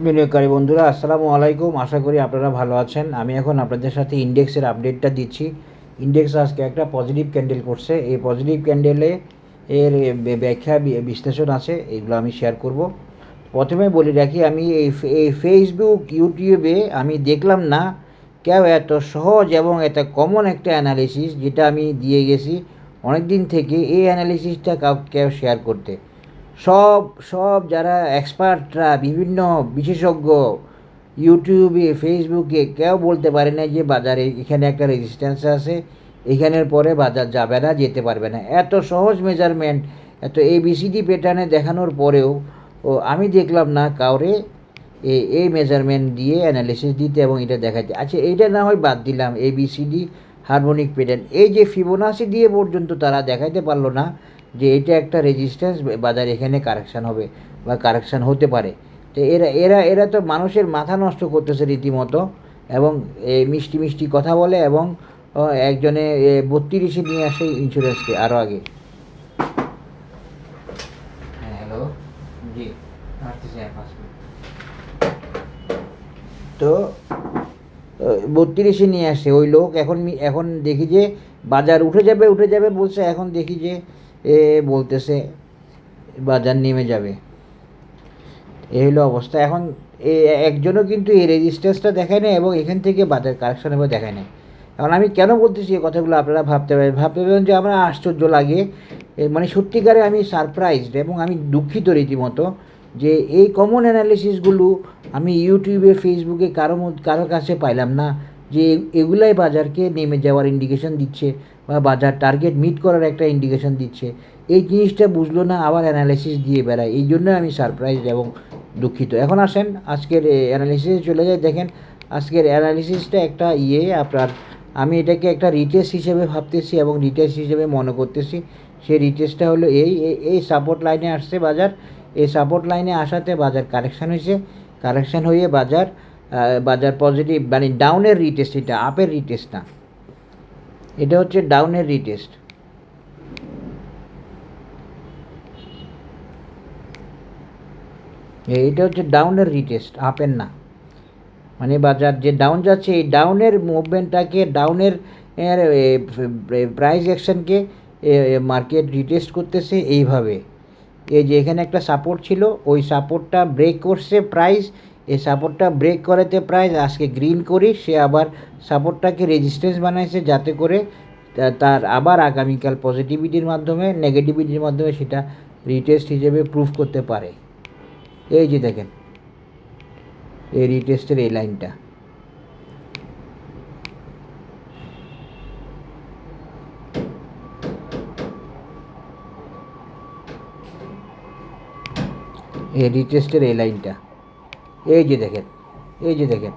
বিনিয়োগকারী বন্ধুরা আসসালামু আলাইকুম। আশা করি আপনারা ভালো আছেন। আমি এখন আপনাদের সাথে ইন্ডেক্সের আপডেটটা দিচ্ছি। ইন্ডেক্স আজকে একটা পজিটিভ ক্যান্ডেল করছে। এই পজিটিভ ক্যান্ডেলে এর ব্যাখ্যা বিশ্লেষণ আছে, এগুলো আমি শেয়ার করব। প্রথমে বলে রাখি, আমি এই ফেসবুক ইউটিউবে আমি দেখলাম না কেউ এত সহজ এবং এত কমন একটা অ্যানালিসিস, যেটা আমি দিয়ে গেছি অনেক দিন থেকে, এই অ্যানালিসিসটা কেউ শেয়ার করতে। সব সব যারা এক্সপার্টরা, বিভিন্ন বিশেষজ্ঞ ইউটিউবে ফেসবুকে কেউ বলতে পারে না যে বাজারে এখানে একটা রেজিস্ট্যান্স আছে, এখানের পরে বাজার যাবে না, যেতে পারবে না। এত সহজ মেজারমেন্ট, এত এবিসিডি প্যাটার্নে দেখানোর পরেও আমি দেখলাম না কাউরে এই মেজারমেন্ট দিয়ে অ্যানালিসিস দিতে এবং এটা দেখাতে। আচ্ছা, এইটা না হয় বাদ দিলাম, এবিসিডি হারমোনিক প্যাটার্ন, এই যে ফিবোনাসি দিয়ে পর্যন্ত তারা দেখাইতে পারলো না যে এটা একটা রেজিস্ট্যান্স, বাজার এখানে কারেকশান হবে বা কারেকশান হতে পারে। তো এরা এরা এরা তো মানুষের মাথা নষ্ট করতেছে রীতিমতো, এবং মিষ্টি মিষ্টি কথা বলে, এবং একজনে 32-এ নিয়ে আসে ইন্স্যুরেন্সকে আরও আগে। হ্যাঁ, হ্যালো, জি, তো 32-এ নিয়ে আসে ওই লোক। এখন দেখি যে বাজার উঠে যাবে বলছে, এখন দেখি যে বলতেছে বাজার নেমে যাবে। এই হলো অবস্থা। এখন একজনও কিন্তু এই রেজিস্ট্যান্সটা দেখায় না, এবং এখান থেকে বাজার কারেকশন হবে দেখায় না। এখন আমি কেন বলতেছি এই কথাগুলো, আপনারা ভাবতে পারেন যে আমার আশ্চর্য লাগে, মানে সত্যিকারে আমি সারপ্রাইজড এবং আমি দুঃখিত রীতিমতো যে এই কমন অ্যানালিসিসগুলো আমি ইউটিউবে ফেসবুকে কারো কাছে পাইলাম না, যে এগুলাই বাজারকে নেমে যাওয়ার ইন্ডিকেশন দিচ্ছে বা বাজার টার্গেট মিট করার একটা ইন্ডিকেশন দিচ্ছে। এই জিনিসটা বুঝলো না, আবার অ্যানালিসিস দিয়ে বেড়ায়। এই জন্য আমি সারপ্রাইজড এবং দুঃখিত। এখন আসেন আজকের অ্যানালিসিসে চলে যাই। দেখেন, আজকের অ্যানালিসিসটা একটা আপনার, আমি এটাকে একটা রিটেস্ট হিসেবে ভাবতেছি এবং রিটেস্ট হিসেবে মনে করতেছি। সেই রিটেস্টটা হলো এই সাপোর্ট লাইনে আসছে বাজার। এই সাপোর্ট লাইনে আসাতে বাজার কারেকশান হয়েছে, কারেকশান হয়ে বাজার পজিটিভ, মানে ডাউনের রিটেস্ট, এটা আপের রিটেস্ট না, এটা হচ্ছে ডাউনের রিটেস্ট। এইটা হচ্ছে ডাউনের রিটেস্ট, আপের না। মানে বাজার যে ডাউন যাচ্ছে, এই ডাউনের মুভমেন্টটাকে, ডাউনের প্রাইস অ্যাকশনকে মার্কেট রিটেস্ট করতেছে এইভাবে। এই যে এখানে একটা সাপোর্ট ছিল, ওই সাপোর্টটা ব্রেক করছে প্রাইস, এই সাপোর্টটা ব্রেক করাতে প্রাইস আজকে গ্রিন করি, সে আবার সাপোর্টটাকে রেজিস্ট্যান্স বানাইছে, যাতে করে তার আবার আগামীকাল পজিটিভিটির মাধ্যমে, নেগেটিভিটির মাধ্যমে সেটা রিটেস্ট হিসেবে প্রুভ করতে পারে। এই যে দেখেন, এই রিটেস্টের এই লাইনটা, এই রিটেস্টের এই লাইনটা, এই যে দেখেন, এই যে দেখেন,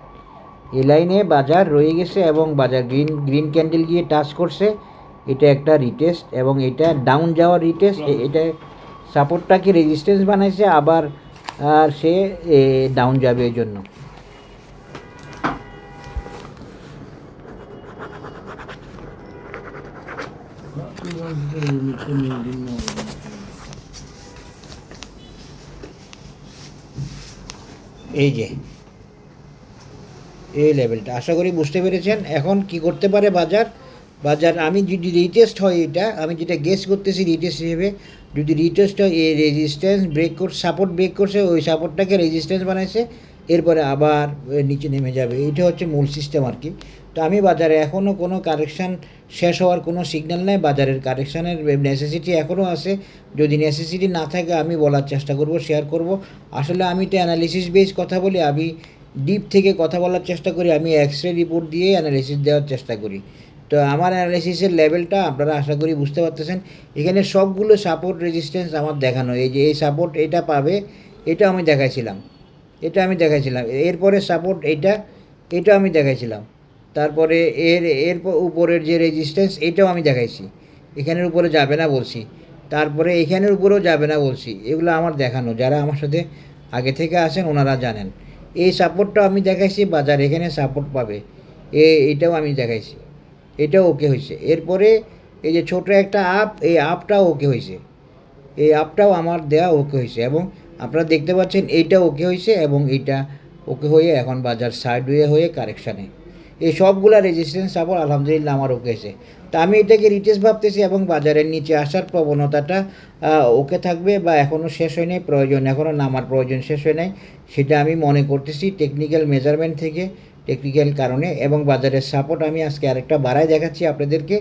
এই লাইনে বাজার রয়ে গেছে এবং বাজার গ্রিন ক্যান্ডেল গিয়ে টাচ করছে। এটা একটা রিটেস্ট এবং এটা ডাউন যাওয়ার রিটেস্ট। এটা সাপোর্টটাকে রেজিস্ট্যান্স বানাইছে, আবার আর সে ডাউন যাবে এই জন্য। এই যে এই লেভেলটা, আশা করি বুঝতে পেরেছেন। এখন কি করতে পারে বাজার আমি যদি রিটেস্ট হয়, এটা আমি যেটা গেস করতেছি রিটেস্ট হিসেবে, যদি রিটেস্ট হয়, এই রেজিস্ট্যান্স ব্রেক করছে, সাপোর্ট ব্রেক করছে, ওই সাপোর্টটাকে রেজিস্ট্যান্স বানাইছে, এরপরে আবার নিচে নেমে যাবে। এইটা হচ্ছে মূল সিস্টেম আর কি। তো আমি বাজারে এখনও কোনো কারেকশান শেষ হওয়ার কোনো সিগন্যাল নেই, বাজারের কারেকশানের নেসেসিটি এখনও আছে। যদি নেসেসিটি না থাকে আমি বলার চেষ্টা করব, শেয়ার করব। আসলে আমি তো অ্যানালিসিস বেস কথা বলি, আমি ডিপ থেকে কথা বলার চেষ্টা করি, আমি এক্সরে রিপোর্ট দিয়ে অ্যানালিসিস দেওয়ার চেষ্টা করি। তো আমার অ্যানালিসিসের লেভেলটা আপনারা আশা করি বুঝতে পারতেছেন। এখানে সবগুলো সাপোর্ট রেজিস্ট্যান্স আমার দেখানো, এই যে এই সাপোর্ট এটা পাবে, এটা আমি দেখাইছিলাম, এরপরে সাপোর্ট এটা আমি দেখাইছিলাম, তারপরে এর উপরের যে রেজিস্ট্যান্স এটাও আমি দেখাইছি, এখানের উপরে যাবে না বলছি, তারপরে এখানের উপরেও যাবে না বলছি। এগুলো আমার দেখানো, যারা আমার সাথে আগে থেকে আসেন ওনারা জানেন। এই সাপোর্টটা আমি দেখাইছি, বাজার এখানে সাপোর্ট পাবে, এটাও আমি দেখাইছি, এটাও ওকে হয়েছে। এরপরে এই যে ছোটো একটা আপ, এই আপটাও ওকে হয়েছে, এই আপটাও আমার দেয়া ওকে হয়েছে, এবং আপনারা দেখতে পাচ্ছেন এইটা ওকে হয়েছে এবং এইটা ওকে হয়ে এখন বাজার সাইডওয়ে হয়ে কারেকশানে। এই সবগুলা রেজিস্ট্যান্স সাপোর্ট আলহামদুলিল্লাহ আমার ওকে হয়েছে। তা আমি এটাকে রিটেস্ট ভাবতেছি এবং বাজারের নিচে আসার প্রবণতাটা ওকে থাকবে বা এখনও শেষ হয় নাই, প্রয়োজন এখনও নামার প্রয়োজন শেষ হয় নাই, সেটা আমি মনে করতেছি টেকনিক্যাল মেজারমেন্ট থেকে, টেকনিক্যাল কারণে। এবং বাজারের সাপোর্ট আমি আজকে আরেকটা বাড়ায় দেখাচ্ছি আপনাদেরকে।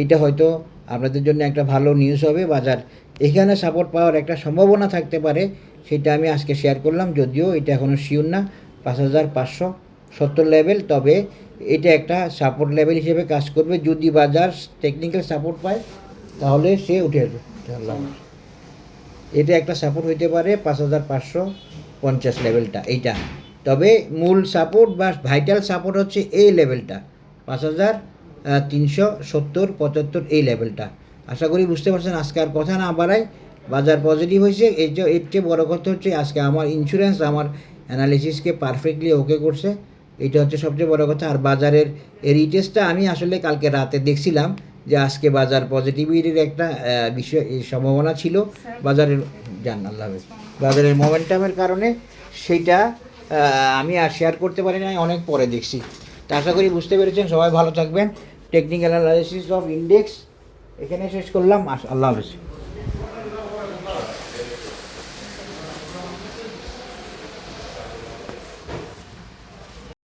এইটা হয়তো আপনাদের জন্য একটা ভালো নিউজ হবে। বাজার এখানে সাপোর্ট পাওয়ার একটা সম্ভাবনা থাকতে পারে, সেটা আমি আজকে শেয়ার করলাম, যদিও এটা এখনও শিওর না 5570 লেভেল। তবে এটা একটা সাপোর্ট লেভেল হিসেবে কাজ করবে। যদি বাজার টেকনিক্যাল সাপোর্ট পায় তাহলে সে উঠে আসবে। এটা একটা সাপোর্ট হইতে পারে 5550 লেভেলটা এইটা। তবে মূল সাপোর্ট বা ভাইটাল সাপোর্ট হচ্ছে এই লেভেলটা 5370-75 এই লেভেলটা। আশা করি বুঝতে পারছেন। আজকে আর কথা না বাড়াই, বাজার পজিটিভ হয়েছে। এর চেয়ে বড় কথা হচ্ছে আজকে আমার ইন্স্যুরেন্স আমার অ্যানালিসিসকে পারফেক্টলি ওকে করছে, এটা হচ্ছে সবচেয়ে বড় কথা। আর বাজারের এই রিটেস্টটা আমি আসলে কালকে রাতে দেখছিলাম যে আজকে বাজার পজিটিভিটির একটা বিষয় সম্ভাবনা ছিল বাজারের, জান আল্লাহ হাফেজ, বাজারের মোমেন্টামের কারণে সেইটা আমি আর শেয়ার করতে পারি না, অনেক পরে দেখছি। তা আশা করি বুঝতে পেরেছেন। সবাই ভালো থাকবেন। টেকনিক্যাল অ্যানালাইসিস অফ ইন্ডেক্স এখানে শেষ করলাম। আল্লাহ হাফেজ।